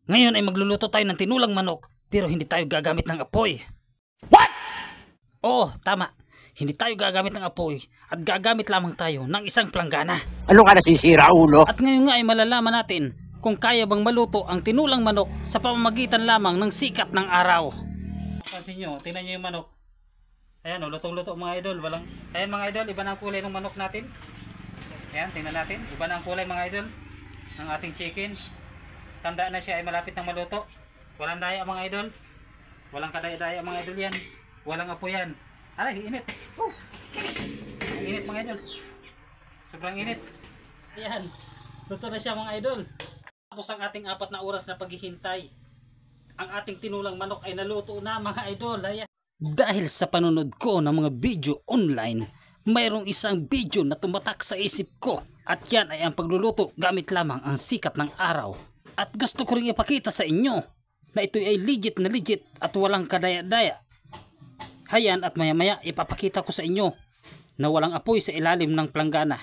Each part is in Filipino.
Ngayon ay magluluto tayo ng tinulang manok pero hindi tayo gagamit ng apoy. What? Oo, tama. Hindi tayo gagamit ng apoy at gagamit lamang tayo ng isang planggana. Ano ka nasisira, ulo? At ngayon nga ay malalaman natin kung kaya bang maluto ang tinulang manok sa pamamagitan lamang ng sikat ng araw. Pansin nyo, tingnan nyo yung manok. Ayan o, lutong-luto mga idol. Ayan mga idol, iba na ang kulay ng manok natin. Ayan, tingnan natin. Iba na ang kulay mga idol ng ating chicken. Tanda na siya ay malapit ng maluto. Walang daya mga idol. Walang kadaya-daya mga idol yan. Walang apoy yan. Aray, init. Init mga idol. Sobrang init. Ayan, luto na siya mga idol. Tapos ang ating 4 na oras na paghihintay, ang ating tinulang manok ay naluto na mga idol. Ayan. Dahil sa panunod ko ng mga video online, mayroong isang video na tumatak sa isip ko. At yan ay ang pagluluto gamit lamang ang sikat ng araw. At gusto ko rin ipakita sa inyo na ito ay legit na legit at walang kadaya-daya. Hayan, at maya-maya ipapakita ko sa inyo na walang apoy sa ilalim ng planggana.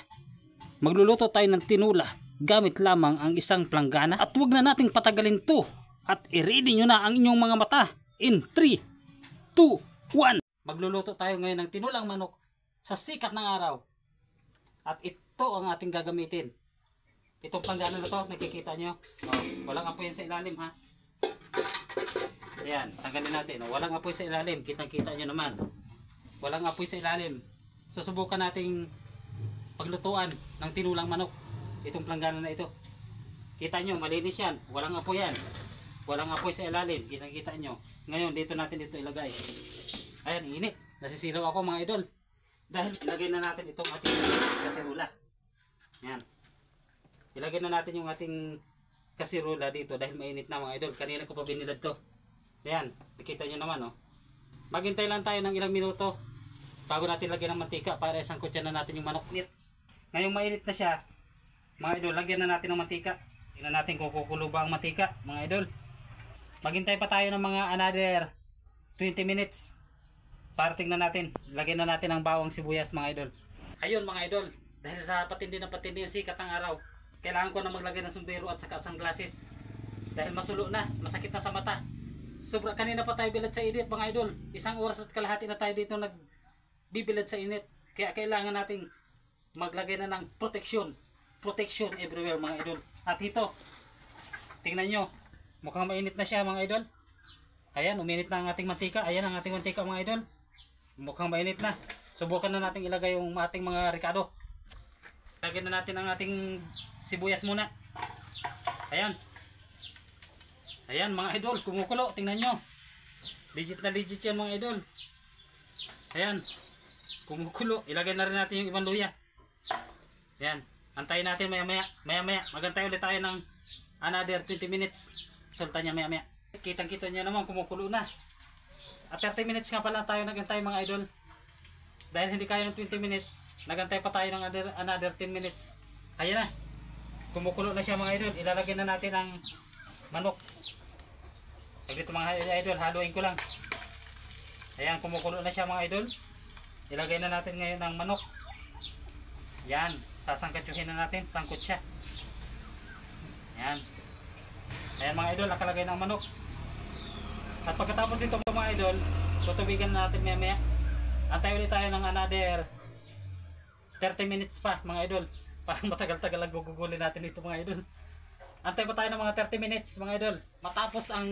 Magluluto tayo ng tinula gamit lamang ang isang planggana. At huwag na nating patagalin to. At i-ready nyo na ang inyong mga mata. In 3, 2, 1. Magluluto tayo ngayon ng tinulang manok sa sikat ng araw. At ito ang ating gagamitin. Itong planggana na to, nakikita nyo. Walang apoy sa ilalim ha. Ayan, tanggalin natin. Walang apoy sa ilalim. Kitang-kita nyo naman. Walang apoy sa ilalim. Susubukan nating paglutuan ng tinulang manok. Itong planggana na ito. Kita nyo, malinis yan. Walang apoy yan. Walang apoy sa ilalim. Kitang-kita nyo. Ngayon, dito natin ito ilagay. Ayan, init. Nasisilaw ako mga idol. Dahil ilagay na natin itong ating kasirula. Ayan. Ilagay na natin yung ating kasirula dito dahil mainit na mga idol. Kanina ko pa binilad to. Ayan, nakita nyo naman, oh. Maghintay lang tayo ng ilang minuto bago natin lagyan ng mantika para isangkutyan na natin yung manok. Ngayong mainit na siya, mga idol, lagyan na natin ng mantika. Tingnan natin kung kukulo ba ang mantika, mga idol. Maghintay pa tayo ng mga another 20 minutes para tingnan natin. Lagyan na natin ang bawang sibuyas, mga idol. Ayun mga idol, dahil sa patindi ng sikat ng araw, kailangan ko na maglagay ng sombrero at saka sunglasses. Dahil masulo na, masakit na sa mata. Sobra, kanina pa tayo bilad sa init mga idol. 1 oras at kalahati na tayo dito nagbibilad sa init. Kaya kailangan nating maglagay na ng protection. Protection everywhere mga idol. At ito, tingnan nyo, mukhang mainit na siya mga idol. Ayan, uminit na ang ating mantika. Ayan ang ating mantika mga idol. Mukhang mainit na. Subukan na natin ilagay yung ating mga ricado. Lagyan na natin ang ating sibuyas muna. Ayan. Ayan mga idol, kumukulo. Tingnan nyo. Legit na legit yan mga idol. Ayan. Kumukulo. Ilagay na rin natin yung ibang luya. Ayan. Antayin natin maya-maya. Maya-maya. Magantay ulit tayo ng another 20 minutes. Sultan niya maya-maya. Kitang-kita nyo naman kumukulo na. At 30 minutes nga pala tayo nagantay mga idol. Dahil hindi kaya ng 20 minutes, nagantay pa tayo ng another 10 minutes. Ayan na. Kumukulo na siya mga idol. Ilalagay na natin ang manok. Dito mga idol, haluin ko lang. Ayan, kumukulo na siya mga idol. Ilagay na natin ngayon ang manok. Yan, sasangkatsuhin na natin. Sangkot siya. Ayan. Ayan mga idol, nakalagay ng manok. At pagkatapos ito mga idol, tutubigan natin maya-maya. Antay ulit tayo ng another 30 minutes pa mga idol. Parang matagal-tagal lang gugugulin natin ito mga idol. Antay pa tayo ng mga 30 minutes mga idol. Matapos ang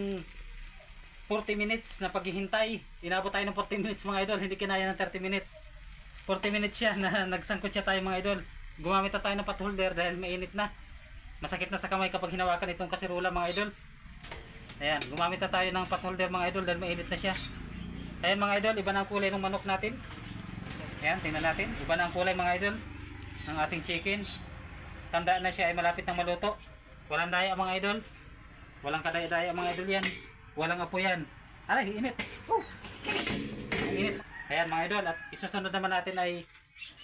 40 minutes na paghihintay, inabot tayo ng 40 minutes mga idol. Hindi kinaya ng 30 minutes. 40 minutes siya na nagsangkot siya tayo mga idol. Gumamit na tayo ng pot holder dahil mainit na. Masakit na sa kamay kapag hinawakan itong kasirula mga idol. Ayan, gumamit na tayo ng pot holder mga idol dahil mainit na siya. Ayan mga idol, iba na ang kulay ng manok natin. Ayan, tingnan natin. Iba na ang kulay mga idol ng ating chicken. Tanda na siya ay malapit ng maluto. Walang daya mga idol. Walang kadaya-daya mga idol yan. Walang apoy yan. Aray, init. Init. Ayan mga idol. At isusunod naman natin ay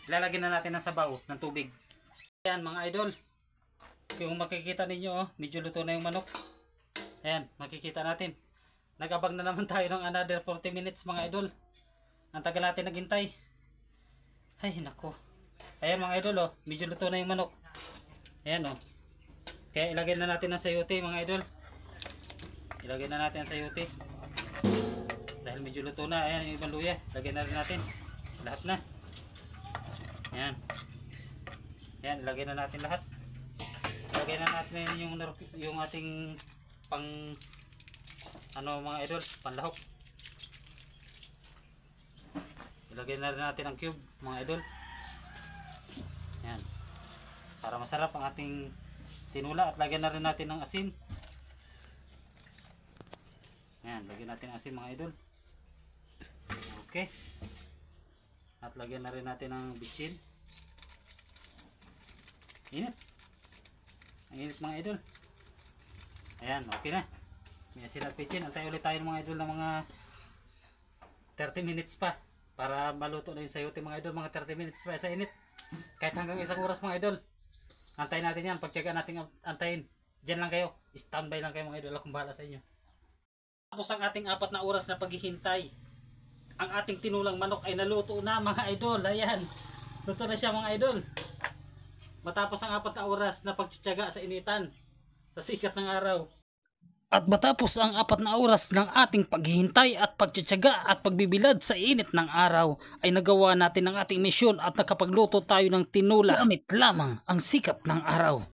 lalagyan na natin ng sabaw ng tubig. Ayan mga idol. Kung makikita ninyo, oh, medyo luto na yung manok. Ayan, makikita natin. Nag-abang na naman tayo ng another 40 minutes mga idol. Ang tagal natin naghintay. Ay, nako. Ayan mga idol, oh, medyo luto na yung manok. Ayan, oh. Kaya ilagay na natin ng sayote mga idol. Ilagay na natin ang sayote. Dahil medyo luto na. Ayan yung ibang luya. Lagyan na rin natin. Lahat na. Ayan. Ayan, ilagay na natin lahat. Ilagay na natin yung ating pang ano mga idol, panlahok. Ilagay na rin natin ang cube mga idol. Ayan. Para masarap ang ating tinula, at lagyan na rin natin ng asin. Ayan, lagyan natin ng asin mga idol. Okay. At lagyan na rin natin ng bitchin. Init. Ang init mga idol. Ayan, okay na. May asin at bitchin. Antay ulit tayo mga idol ng mga 30 minutes pa. Para maluto na yung sayote mga idol. Mga 30 minutes pa sa init. Kahit hanggang 1 oras mga idol. Antayin natin yan. Pagtyagaan natin antayin. Diyan lang kayo. Standby lang kayo mga idol. Akong bahala sa inyo. Tapos ang ating 4 na oras na paghihintay. Ang ating tinulang manok ay naluto na mga idol. Ayan. Luto na siya mga idol. Matapos ang 4 na oras na pagtitiyaga sa initan. Sa sikat ng araw. At matapos ang 4 na oras ng ating paghihintay at pagtitiyaga at pagbibilad sa init ng araw, ay nagawa natin ang ating misyon at nakapagluto tayo ng tinula gamit lamang ang sikat ng araw.